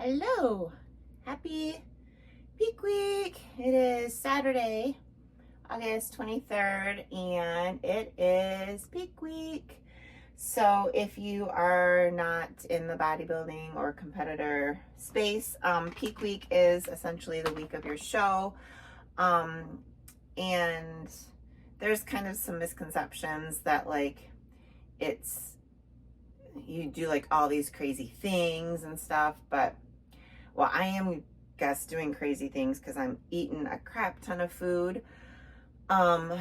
Hello, happy peak week. It is Saturday, August 23rd, and it is peak week. So if you are not in the bodybuilding or competitor space, peak week is essentially the week of your show. And there's kind of some misconceptions that you do like all these crazy things and stuff, but well, I am doing crazy things because I'm eating a crap ton of food. But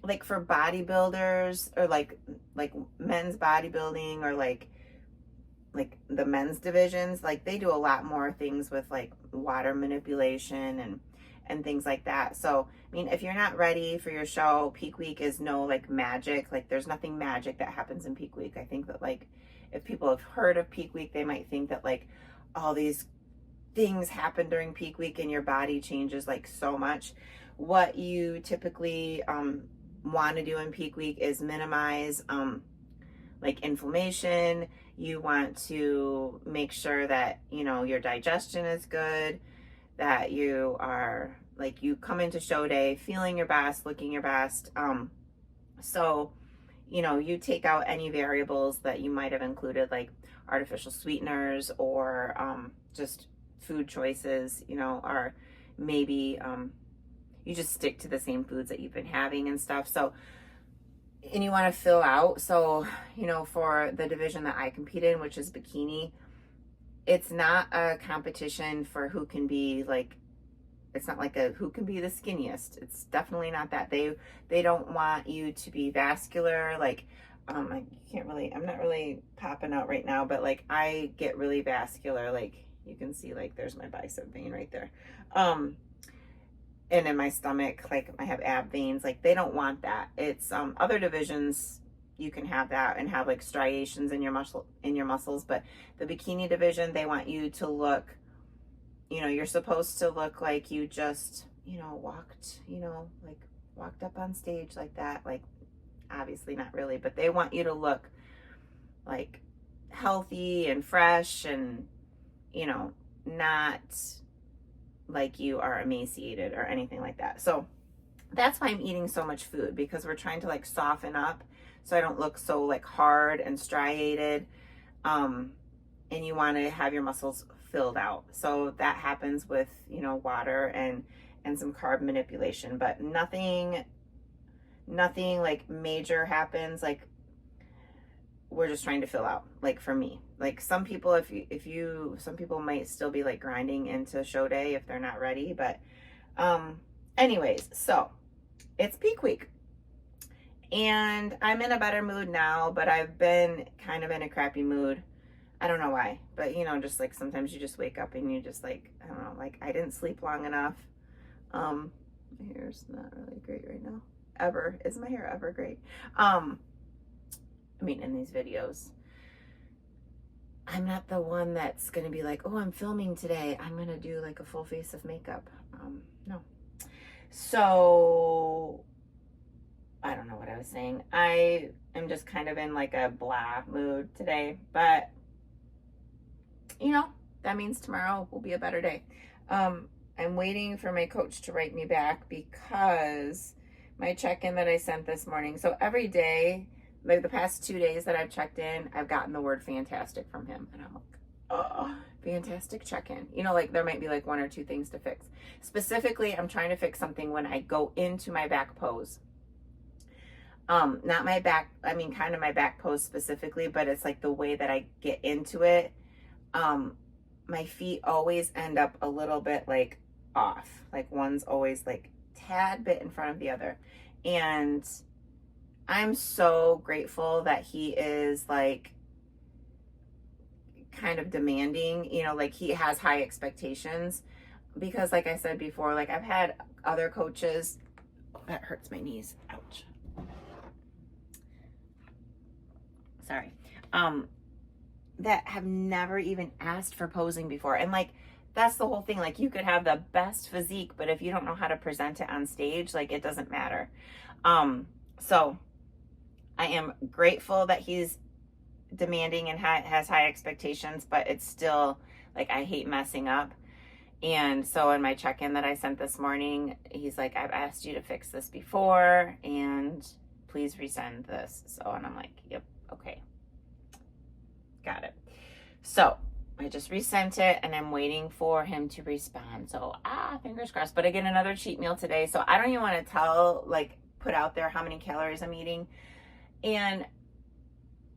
like for bodybuilders or like men's bodybuilding or like the men's divisions, like they do a lot more things with like water manipulation and things like that. So, I mean, if you're not ready for your show, peak week is no like magic. Like there's nothing magic that happens in peak week. I think that like if people have heard of peak week, they might think that like all these things happen during peak week and your body changes like so much. What you typically want to do in peak week is minimize like inflammation. You want to make sure that, you know, your digestion is good, that you are like, you come into show day feeling your best, looking your best. So, you know, you take out any variables that you might have included, like artificial sweeteners or just food choices, you know, or maybe you just stick to the same foods that you've been having and stuff. So, and you want to fill out. So, you know, for the division that I compete in, which is bikini, it's not a competition for who can be like, it's not like a who can be the skinniest. It's definitely not that. They don't want you to be vascular. Like I'm not really popping out right now, but like I get really vascular. Like you can see like there's my bicep vein right there. And in my stomach, like I have ab veins. Like they don't want that. It's other divisions you can have that and have like striations in your muscles, but the bikini division, they want you to look, you know, you're supposed to look like you just, you know, walked up on stage like that. Like obviously not really, but they want you to look like healthy and fresh and, you know, not like you are emaciated or anything like that. So that's why I'm eating so much food, because we're trying to like soften up so I don't look so like hard and striated. And you want to have your muscles filled out. So that happens with, you know, water and some carb manipulation, but nothing like major happens. Like we're just trying to fill out. Like for me, like some people, some people might still be like grinding into show day if they're not ready, but anyways, so it's peak week and I'm in a better mood now, but I've been kind of in a crappy mood. I don't know why, but you know, just like sometimes you just wake up and you just like, I don't know, like I didn't sleep long enough. My hair's not really great right now. Is my hair ever great? I mean, in these videos, I'm not the one that's going to be like, oh, I'm filming today, I'm going to do like a full face of makeup. No. So I don't know what I was saying. I am just kind of in like a blah mood today, but you know, that means tomorrow will be a better day. I'm waiting for my coach to write me back because my check-in that I sent this morning. So every day, like the past 2 days that I've checked in, I've gotten the word fantastic from him. And I'm like, oh, fantastic check-in. You know, like there might be like 1 or 2 things to fix. Specifically, I'm trying to fix something when I go into my back pose. Not my back, I mean, kind of my back pose specifically, but it's like the way that I get into it. My feet always end up a little bit like off. Like one's always like tad bit in front of the other. And I'm so grateful that he is like kind of demanding, you know, like he has high expectations, because like I said before, like I've had other coaches, oh, that hurts my knees. Ouch. Sorry. That have never even asked for posing before. And like, that's the whole thing. Like you could have the best physique, but if you don't know how to present it on stage, like it doesn't matter. So I am grateful that he's demanding and has high expectations, but it's still like I hate messing up. And so in my check-in that I sent this morning, he's like, I've asked you to fix this before and please resend this. So, and I'm like, yep, okay, got it. So I just resent it and I'm waiting for him to respond. So, fingers crossed. But I get another cheat meal today. So I don't even want to tell, like, put out there how many calories I'm eating. And,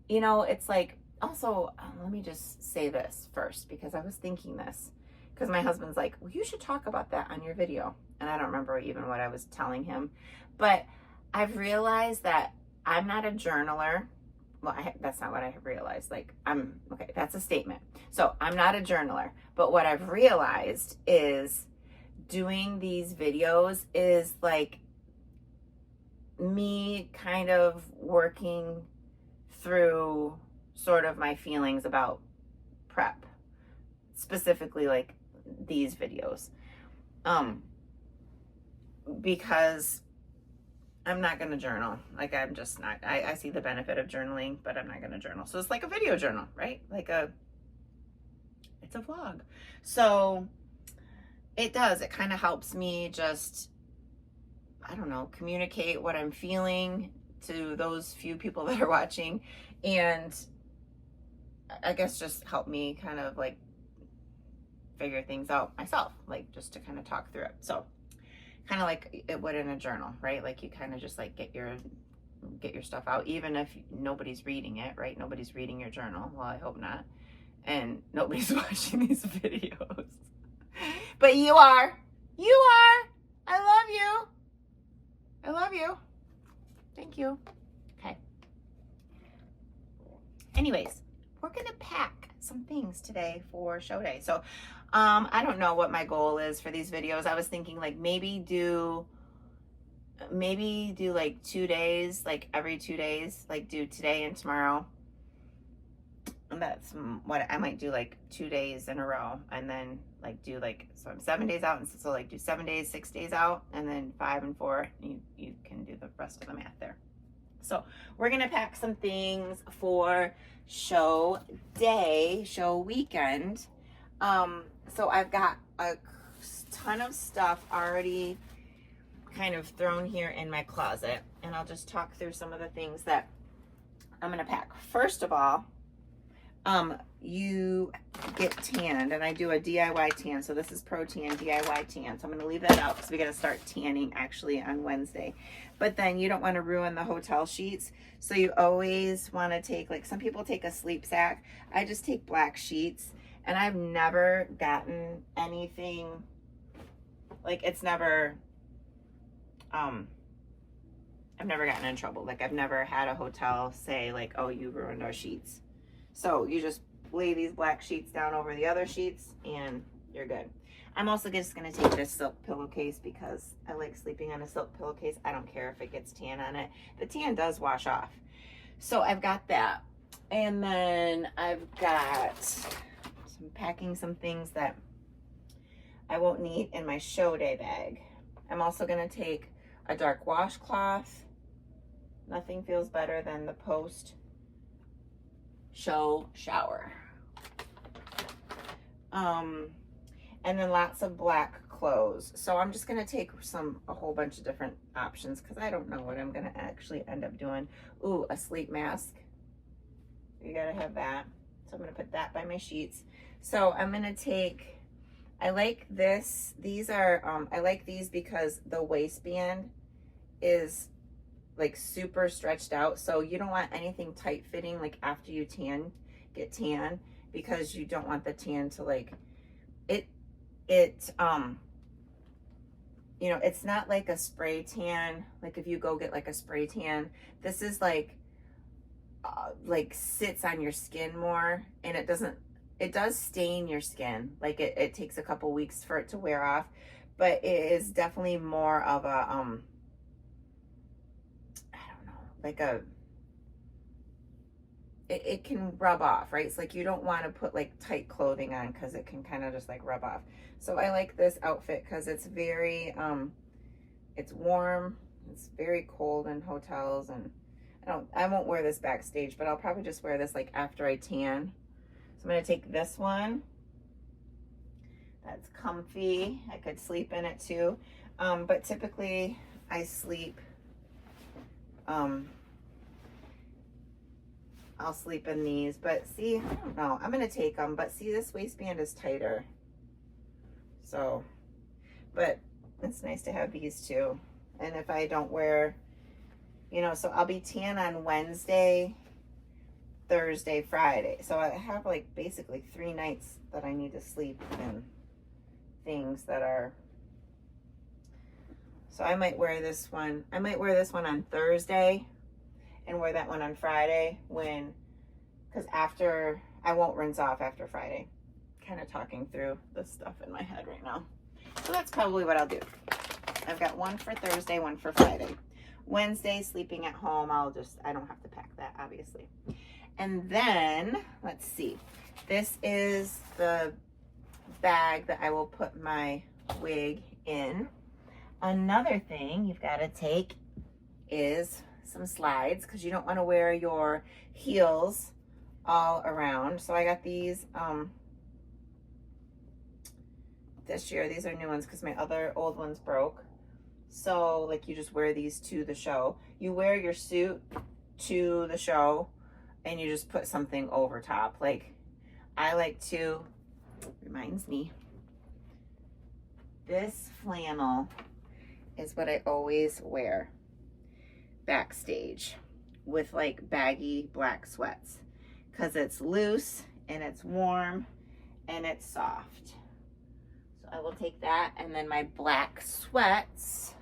you know, it's like, also, let me just say this first, because I was thinking this. Because my husband's like, well, you should talk about that on your video. And I don't remember even what I was telling him. But I've realized that I'm not a journaler. Well, that's not what I have realized. Like, okay, that's a statement. So I'm not a journaler. But what I've realized is doing these videos is like me kind of working through sort of my feelings about prep, specifically like these videos, because I'm not going to journal. Like, I'm just not, I see the benefit of journaling, but I'm not going to journal. So it's like a video journal, right? It's a vlog. So it kind of helps me just, I don't know, communicate what I'm feeling to those few people that are watching. And I guess just help me kind of like figure things out myself, like just to kind of talk through it. So kind of like it would in a journal, right? Like you kind of just like get your stuff out, even if nobody's reading it, right? Nobody's reading your journal. Well, I hope not. And nobody's watching these videos. But you are. I love you. I love you. Thank you. Okay. Anyways, we're going to pack some things today for show day. So I don't know what my goal is for these videos. I was thinking like maybe do like 2 days, like every 2 days, like do today and tomorrow. And that's what I might do, like 2 days in a row, and then like do like, so I'm 7 days out, and so like do 7 days, 6 days out, and then 5 and 4. You can do the rest of the math there. So we're gonna pack some things for show day, show weekend. So I've got a ton of stuff already kind of thrown here in my closet, and I'll just talk through some of the things that I'm gonna pack. First of all, you get tanned, and I do a DIY tan. So this is Pro Tan DIY tan. So I'm gonna leave that out because we gotta start tanning actually on Wednesday. But then you don't want to ruin the hotel sheets. So you always want to take, like, some people take a sleep sack. I just take black sheets, and I've never gotten anything, like, it's never, I've never gotten in trouble. Like, I've never had a hotel say like, oh, you ruined our sheets. So you just lay these black sheets down over the other sheets and you're good. I'm also just going to take this silk pillowcase because I like sleeping on a silk pillowcase. I don't care if it gets tan on it. The tan does wash off. So I've got that. And then I've got packing some things that I won't need in my show day bag. I'm also going to take a dark washcloth. Nothing feels better than the post show shower. And then lots of black clothes. So I'm just gonna take a whole bunch of different options because I don't know what I'm gonna actually end up doing. Ooh, a sleep mask. You gotta have that. So I'm gonna put that by my sheets. So I'm gonna take, I like this. These are, I like these because the waistband is like super stretched out. So you don't want anything tight fitting like after you get tan, because you don't want the tan to like, you know, it's not like a spray tan. Like if you go get like a spray tan, this is like sits on your skin more, and it does stain your skin. Like it takes a couple weeks for it to wear off, but it is definitely more of a, I don't know, like it can rub off, right? It's like you don't want to put like tight clothing on because it can kind of just like rub off. So I like this outfit because it's very, it's warm. It's very cold in hotels, and I won't wear this backstage, but I'll probably just wear this like after I tan. So I'm gonna take this one. That's comfy. I could sleep in it too. But typically I sleep, I'll sleep in these, but see, I don't know. I'm gonna take them, but see, this waistband is tighter. So, but it's nice to have these too. And if I don't wear, you know, so I'll be tan on Wednesday, Thursday, Friday. So I have like basically 3 nights that I need to sleep in things that are, so I might wear this one. I might wear this one on Thursday and wear that one on Friday because after, I won't rinse off after Friday. Kind of talking through this stuff in my head right now. So that's probably what I'll do. I've got one for Thursday, one for Friday. Wednesday, sleeping at home, I don't have to pack that, obviously. And then, let's see. This is the bag that I will put my wig in. Another thing you've got to take is some slides because you don't want to wear your heels all around. So I got these this year. These are new ones because my other old ones broke. So like you just wear these to the show. You wear your suit to the show and you just put something over top. Like I like to, reminds me, this flannel is what I always wear backstage with like baggy black sweats because it's loose and it's warm and it's soft. So I will take that, and then my black sweats.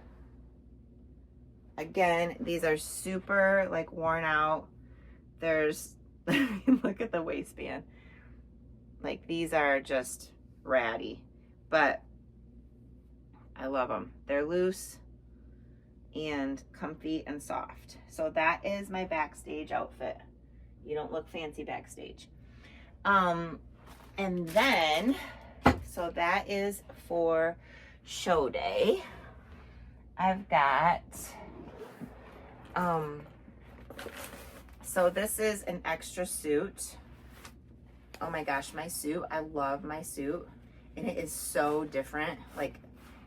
Again, these are super like worn out. There's, look at the waistband. Like these are just ratty, but I love them. They're loose and comfy and soft. So that is my backstage outfit. You don't look fancy backstage. And then, so that is for show day. I've got, so this is an extra suit. Oh my gosh, my suit, I love my suit. And it is so different. Like,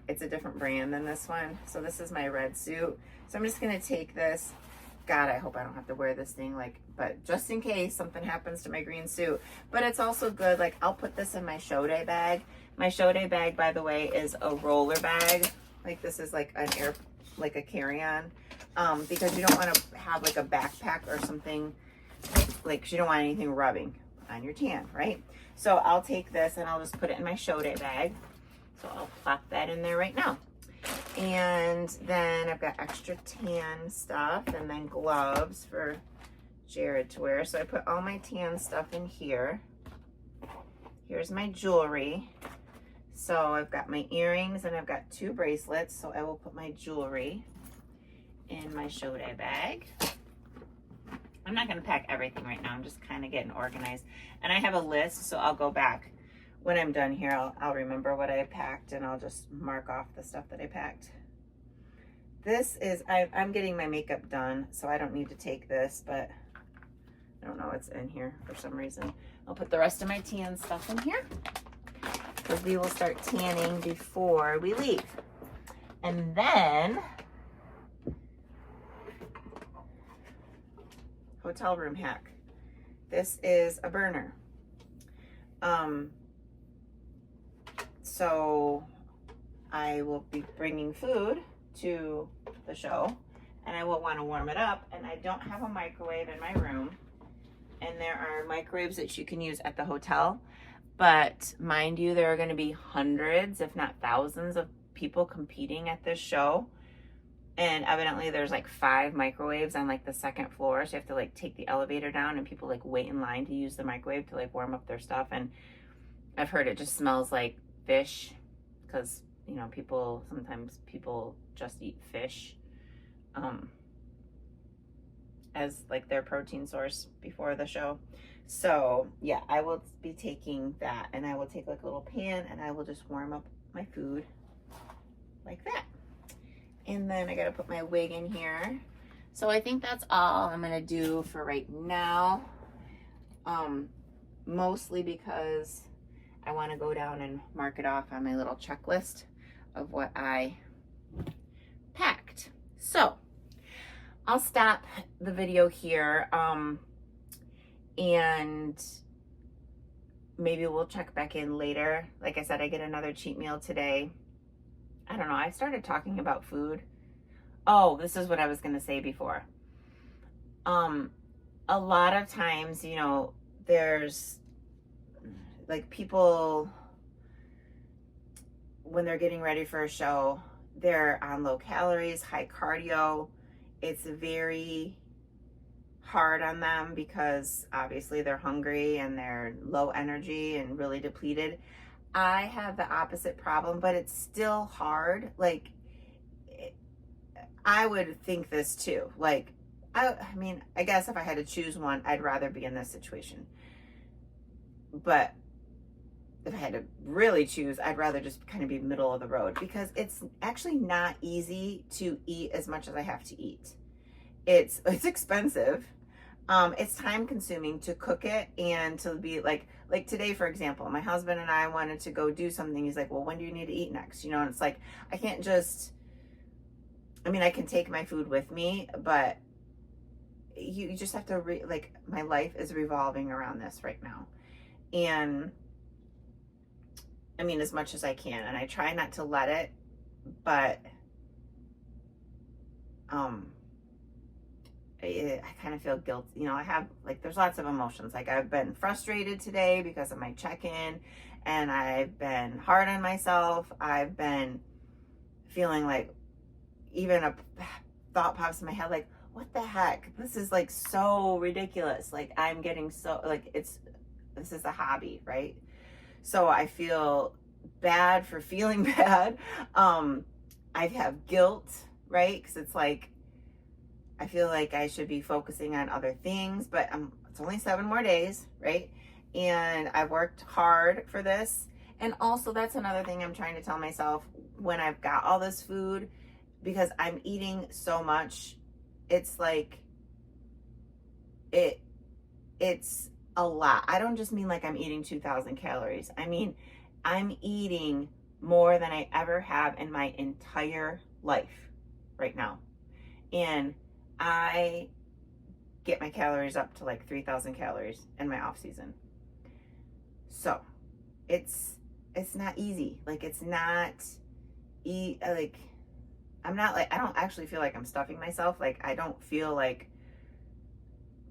it's a different brand than this one. So this is my red suit. So I'm just gonna take this. God, I hope I don't have to wear this thing, like, but just in case something happens to my green suit. But it's also good, like, I'll put this in my show day bag. My show day bag, by the way, is a roller bag. Like, this is like an like a carry-on, because you don't want to have like a backpack or something, like you don't want anything rubbing on your tan, right? So I'll take this and I'll just put it in my show day bag. So I'll plop that in there right now. And then I've got extra tan stuff and then gloves for Jared to wear. So I put all my tan stuff in here. Here's my jewelry. So I've got my earrings and I've got 2 bracelets. So I will put my jewelry in my show day bag. I'm not going to pack everything right now. I'm just kind of getting organized. And I have a list, so I'll go back when I'm done here. I'll remember what I packed and I'll just mark off the stuff that I packed. This is, I'm getting my makeup done, so I don't need to take this, but I don't know what's in here for some reason. I'll put the rest of my tan stuff in here because we will start tanning before we leave. And then, hotel room hack. This is a burner. So I will be bringing food to the show and I will want to warm it up, and I don't have a microwave in my room, and there are microwaves that you can use at the hotel, but mind you, there are going to be hundreds if not thousands of people competing at this show, and evidently there's like 5 microwaves on like the 2nd floor, so you have to like take the elevator down and people like wait in line to use the microwave to like warm up their stuff. And I've heard it just smells like fish because, you know, sometimes people just eat fish as like their protein source before the show. So yeah, I will be taking that, and I will take like a little pan and I will just warm up my food like that. And then I gotta put my wig in here. So I think that's all I'm gonna do for right now. Mostly because I want to go down and mark it off on my little checklist of what I packed. So I'll stop the video here, and maybe we'll check back in later. Like I said, I get another cheat meal today. I don't know, I started talking about food. Oh, this is what I was going to say before. A lot of times, you know, there's like people, when they're getting ready for a show, they're on low calories, high cardio. It's very hard on them because obviously they're hungry and they're low energy and really depleted. I have the opposite problem, but it's still hard. Like, I would think this too. Like, I mean, I guess if I had to choose one, I'd rather be in this situation. But if I had to really choose, I'd rather just kind of be middle of the road, because it's actually not easy to eat as much as I have to eat. It's expensive. It's time consuming to cook it, and to be like today, for example, my husband and I wanted to go do something. He's like, well, when do you need to eat next? You know, and it's like, I can't just, I mean, I can take my food with me, but you just have to like, my life is revolving around this right now. And I mean, as much as I can, and I try not to let it, but I kind of feel guilt. You know, I have, like, there's lots of emotions. Like, I've been frustrated today because of my check-in, and I've been hard on myself. I've been feeling like, even a thought pops in my head, like, what the heck? This is like so ridiculous. Like, I'm getting so, like, this is a hobby, right? So I feel bad for feeling bad. I have guilt, right? Because it's like, I feel like I should be focusing on other things, but it's only 7 more days, right? And I've worked hard for this. And also, that's another thing I'm trying to tell myself when I've got all this food, because I'm eating so much. It's like, it's a lot. I don't just mean like I'm eating 2,000 calories. I mean, I'm eating more than I ever have in my entire life right now. And I get my calories up to like 3,000 calories in my off season. So it's not easy. Like, it's not like, I'm not like, I don't actually feel like I'm stuffing myself. Like, I don't feel like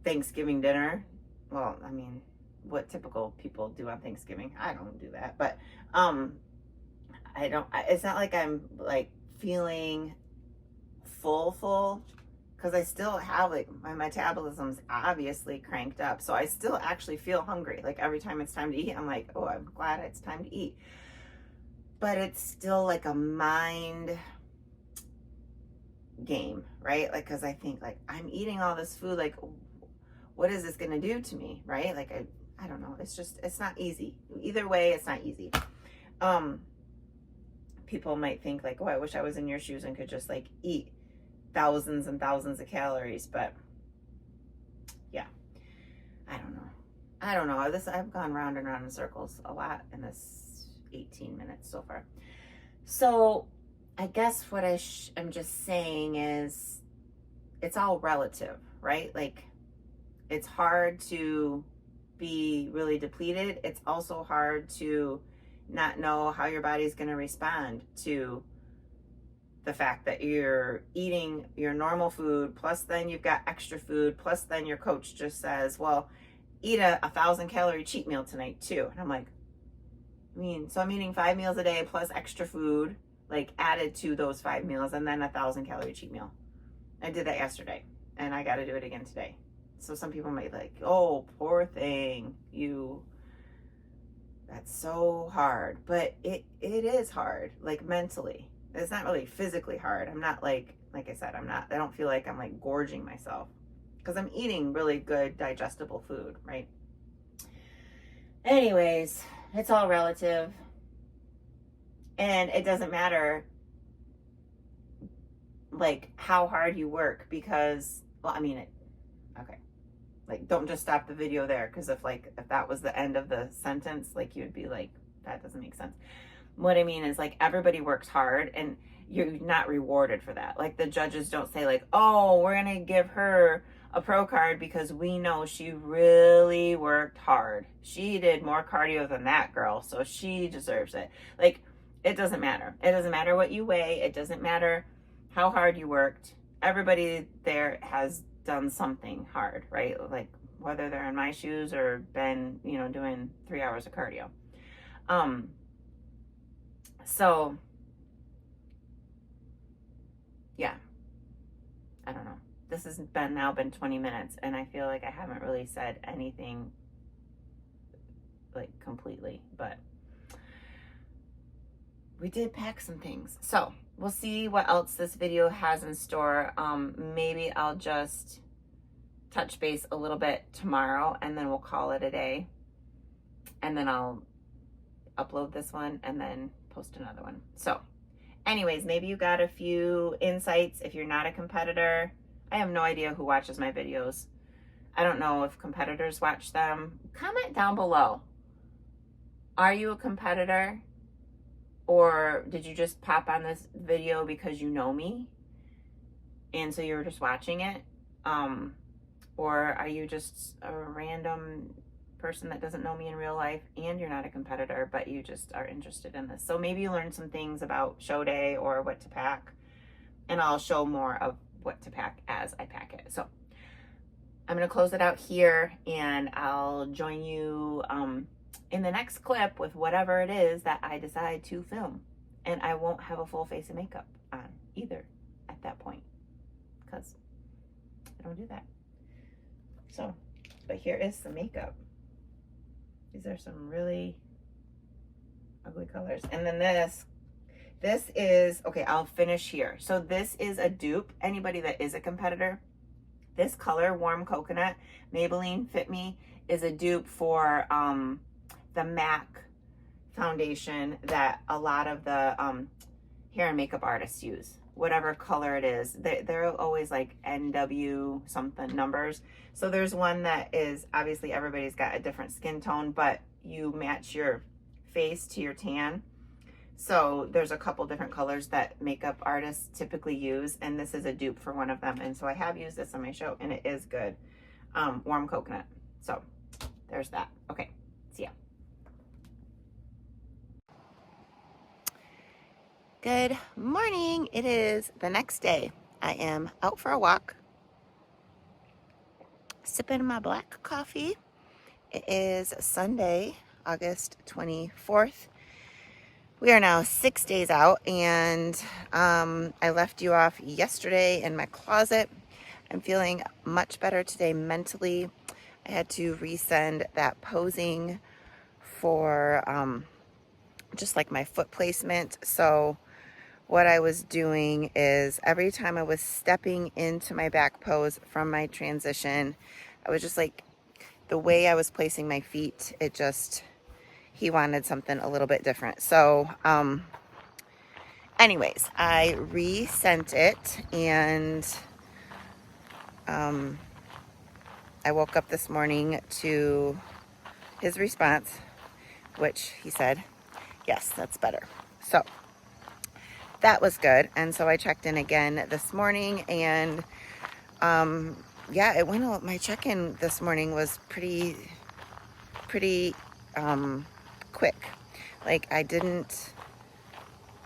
Thanksgiving dinner. Well, I mean, what typical people do on Thanksgiving. I don't do that, but it's not like I'm like feeling full, because I still have, like, my metabolism's obviously cranked up. So I still actually feel hungry. Like, every time it's time to eat, I'm like, oh, I'm glad it's time to eat. But it's still like a mind game, right? Like, because I think, like, I'm eating all this food, like, what is this gonna do to me, right? Like, I don't know. It's just, it's not easy. Either way, it's not easy. People might think like, oh, I wish I was in your shoes and could just like eat thousands and thousands of calories, but yeah, I don't know. I've gone round and round in circles a lot in this 18 minutes so far. So I guess what I'm just saying is, it's all relative, right? Like, it's hard to be really depleted. It's also hard to not know how your body's going to respond to the fact that you're eating your normal food, plus then you've got extra food, plus then your coach just says, well, eat a 1,000 calorie cheat meal tonight too. And I'm like, so I'm eating 5 meals a day plus extra food, like, added to those 5 meals, and then a 1,000 calorie cheat meal. I did that yesterday, and I got to do it again today. So some people might be like, oh, poor thing, that's so hard. But it is hard, like, mentally. It's not really physically hard. I'm not like I said, I don't feel like I'm like gorging myself, because I'm eating really good digestible food, right? Anyways, it's all relative. And it doesn't matter like how hard you work, because, well, I mean, okay, like, don't just stop the video there, because if that was the end of the sentence, like, you'd be like, that doesn't make sense. What I mean is, like, everybody works hard and you're not rewarded for that. Like, the judges don't say, like, oh, we're gonna give her a pro card because we know she really worked hard. She did more cardio than that girl, so she deserves it. Like, it doesn't matter. It doesn't matter what you weigh. It doesn't matter how hard you worked. Everybody there has done something hard, right? Like, whether they're in my shoes or been, doing 3 hours of cardio. So yeah, I don't know. This has now been 20 minutes, and I feel like I haven't really said anything like completely, but we did pack some things. So we'll see what else this video has in store. Maybe I'll just touch base a little bit tomorrow, and then we'll call it a day. And then I'll upload this one and then post another one. So anyways, maybe you got a few insights. If you're not a competitor, I have no idea who watches my videos. I don't know if competitors watch them. Comment down below. Are you a competitor? Or did you just pop on this video because you know me and so you were just watching it? Or are you just a random person that doesn't know me in real life and you're not a competitor, but you just are interested in this? So maybe you learned some things about show day or what to pack, and I'll show more of what to pack as I pack it. So I'm going to close it out here, and I'll join you in the next clip with whatever it is that I decide to film. And I won't have a full face of makeup on either at that point, because I don't do that. So, but here is some makeup. These are some really ugly colors. And then this is, okay, I'll finish here. So this is a dupe. Anybody that is a competitor, this color, Warm Coconut, Maybelline Fit Me, is a dupe for the MAC foundation that a lot of the hair and makeup artists use. Whatever color it is, they're always like NW something numbers. So there's one that is, obviously everybody's got a different skin tone, but you match your face to your tan. So there's a couple different colors that makeup artists typically use, and this is a dupe for one of them. And so I have used this on my show, and it is good. Warm Coconut. So there's that. Okay, see ya. Good morning. It is the next day. I am out for a walk, sipping my black coffee. It is Sunday, August 24th. We are now 6 days out, and I left you off yesterday in my closet. I'm feeling much better today mentally. I had to resend that posing for just like my foot placement. So what I was doing is every time I was stepping into my back pose from my transition, I was just like, the way I was placing my feet, he wanted something a little bit different. So anyways, I resent it, and I woke up this morning to his response, which he said, yes, that's better. So that was good. And so I checked in again this morning, and yeah, it went. My check-in this morning was pretty quick. Like, I don't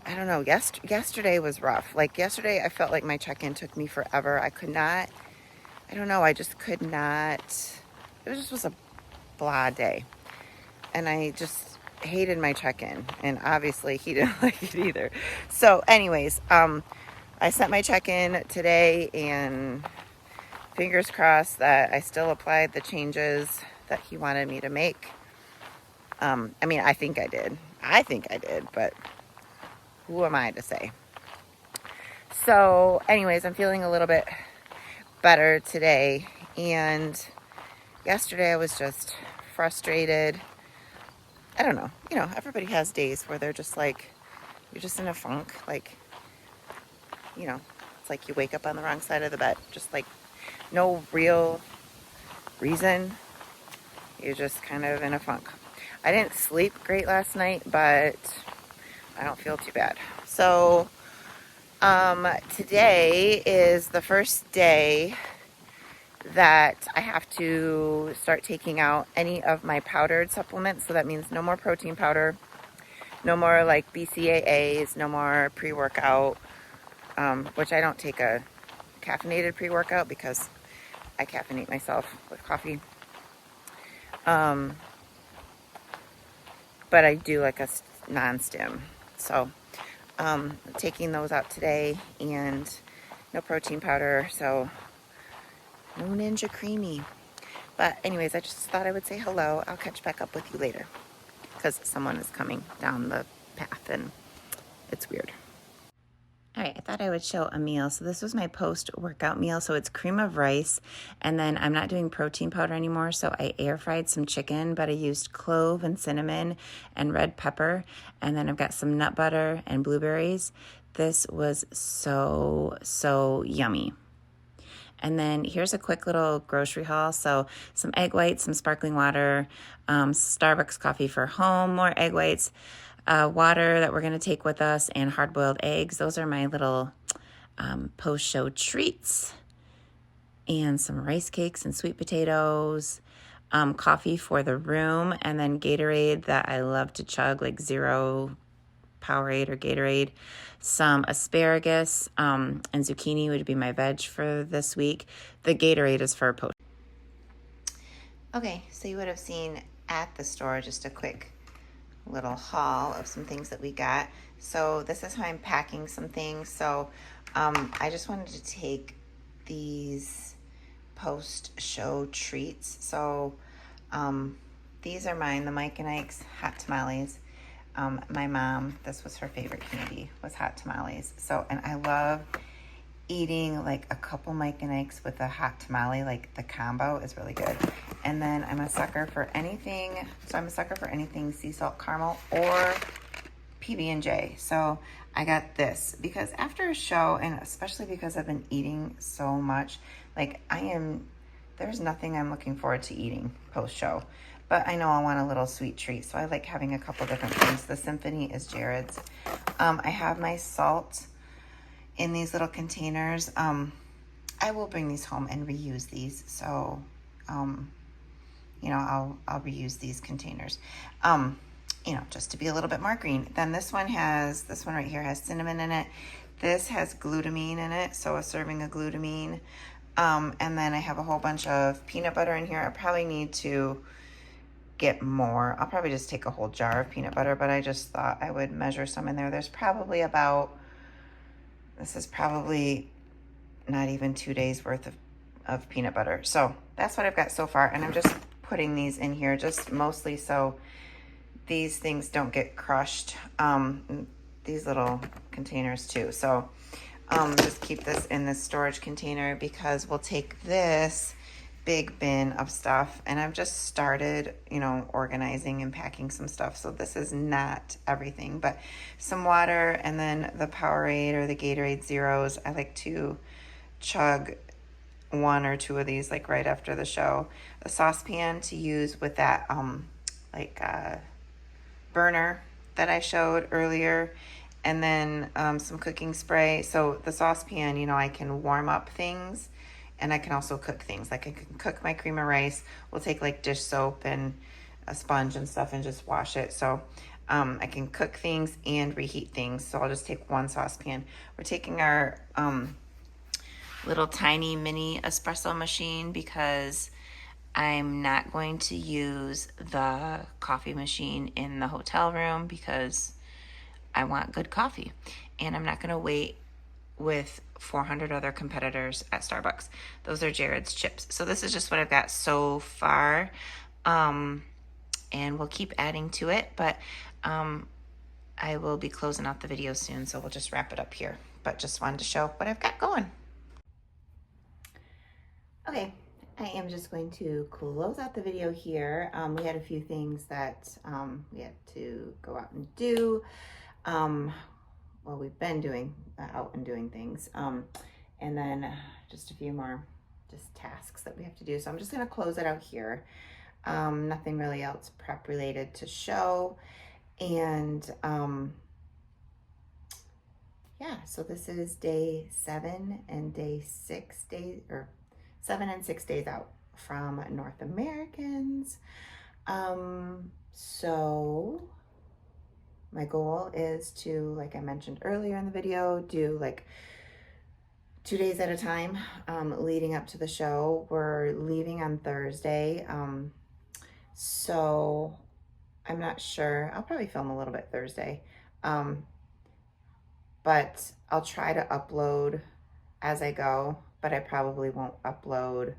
know, yesterday was rough. Like, yesterday I felt like my check-in took me forever. I just could not, it was a blah day, and I just hated my check-in, and obviously he didn't like it either. So anyways, I sent my check-in today, and fingers crossed that I still applied the changes that he wanted me to make. I mean, I think I did, but who am I to say? So anyways, I'm feeling a little bit better today, and yesterday I was just frustrated. I don't know, everybody has days where they're just like, you're just in a funk, like, it's it's like you wake up on the wrong side of the bed. Just like no real reason. You're just kind of in a funk. I didn't sleep great last night, but I don't feel too bad. So today is the first day that I have to start taking out any of my powdered supplements. So that means no more protein powder, no more like BCAAs, no more pre-workout, which I don't take a caffeinated pre-workout because I caffeinate myself with coffee. But I do like a non-stim. So I'm taking those out today, and no protein powder, so no Ninja Creamy. But anyways, I just thought I would say hello. I'll catch back up with you later because someone is coming down the path and it's weird. All right, I thought I would show a meal. So this was my post-workout meal. So it's cream of rice, and then I'm not doing protein powder anymore, so I air fried some chicken, but I used clove and cinnamon and red pepper, and then I've got some nut butter and blueberries. This was so yummy. And then here's a quick little grocery haul. So some egg whites, some sparkling water, Starbucks coffee for home, more egg whites, water that we're going to take with us, and hard-boiled eggs. Those are my little post-show treats. And some rice cakes and sweet potatoes, coffee for the room, and then Gatorade that I love to chug, like Zero Powerade or Gatorade. Some asparagus and zucchini would be my veg for this week. The Gatorade is for post. Okay, so you would have seen at the store just a quick little haul of some things that we got. So this is how I'm packing some things. So I just wanted to take these post-show treats. So these are mine, the Mike and Ike's hot tamales. My mom, this was her favorite candy, was hot tamales. So, and I love eating like a couple Mike and Ike's with a hot tamale, like the combo is really good. And then I'm a sucker for anything, sea salt caramel or PB&J. So I got this because after a show, and especially because I've been eating so much, like there's nothing I'm looking forward to eating post-show. But I know I want a little sweet treat, so I like having a couple different things. The Symphony is Jared's. I have my salt in these little containers. I will bring these home and reuse these. So, I'll reuse these containers. Just to be a little bit more green. Then this one right here has cinnamon in it. This has glutamine in it, so a serving of glutamine. And then I have a whole bunch of peanut butter in here. I probably need to get more. I'll probably just take a whole jar of peanut butter, but I just thought I would measure some in there. This is probably not even 2 days worth of peanut butter. So that's what I've got so far. And I'm just putting these in here just mostly so these things don't get crushed. These little containers too. So just keep this in this storage container because we'll take this big bin of stuff, and I've just started, organizing and packing some stuff. So this is not everything, but some water, and then the Powerade or the Gatorade Zeros. I like to chug 1 or 2 of these like right after the show. A saucepan to use with that burner that I showed earlier, and then some cooking spray. So the saucepan, I can warm up things, and I can also cook things. Like I can cook my cream of rice. We'll take like dish soap and a sponge and stuff and just wash it. So I can cook things and reheat things. So I'll just take 1 saucepan. We're taking our little tiny mini espresso machine because I'm not going to use the coffee machine in the hotel room because I want good coffee. And I'm not going to wait with 400 other competitors at Starbucks. Those are Jared's chips. So this is just what I've got so far. And we'll keep adding to it, but I will be closing out the video soon, so we'll just wrap it up here. But just wanted to show what I've got going. Okay, I am just going to close out the video here. We had a few things that we had to go out and do. We've been doing out and doing things. and then just a few more just tasks that we have to do. So I'm just going to close it out here. Nothing really else prep related to show. And yeah, so this is day 7 and day 6 days, or 7 and 6 days out from North Americans. So my goal is to, like I mentioned earlier in the video, do like 2 days at a time leading up to the show. We're leaving on Thursday. So I'm not sure. I'll probably film a little bit Thursday. But I'll try to upload as I go, but I probably won't upload.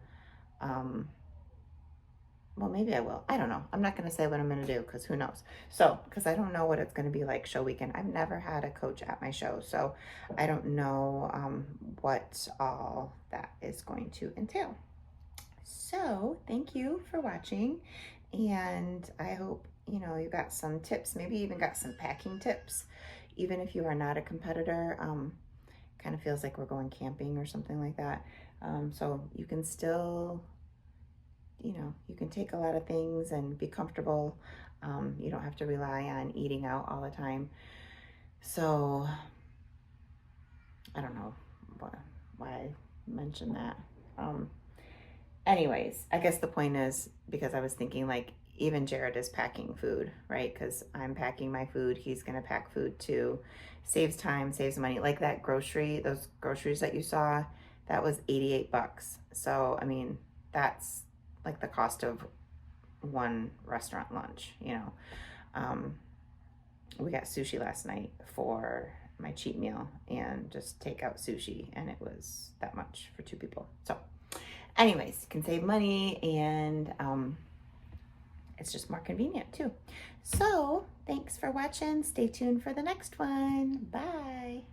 Well, maybe I will. I don't know. I'm not going to say what I'm going to do because who knows. So, because I don't know what it's going to be like show weekend. I've never had a coach at my show, so I don't know what all that is going to entail. So, thank you for watching, and I hope, you know, you got some tips, maybe even got some packing tips, even if you are not a competitor. Kind of feels like we're going camping or something like that. So you can still, you know, you can take a lot of things and be comfortable. You don't have to rely on eating out all the time. So I don't know why I mentioned that. Anyways, I guess the point is, because I was thinking like, even Jared is packing food, right? Because I'm packing my food. He's going to pack food too. Saves time, saves money. Like that those groceries that you saw, that was 88 bucks. So, I mean, that's like the cost of one restaurant lunch, you know. We got sushi last night for my cheat meal, and just takeout sushi, and it was that much for 2 people. So anyways, you can save money, and it's just more convenient too. So thanks for watching. Stay tuned for the next one. Bye.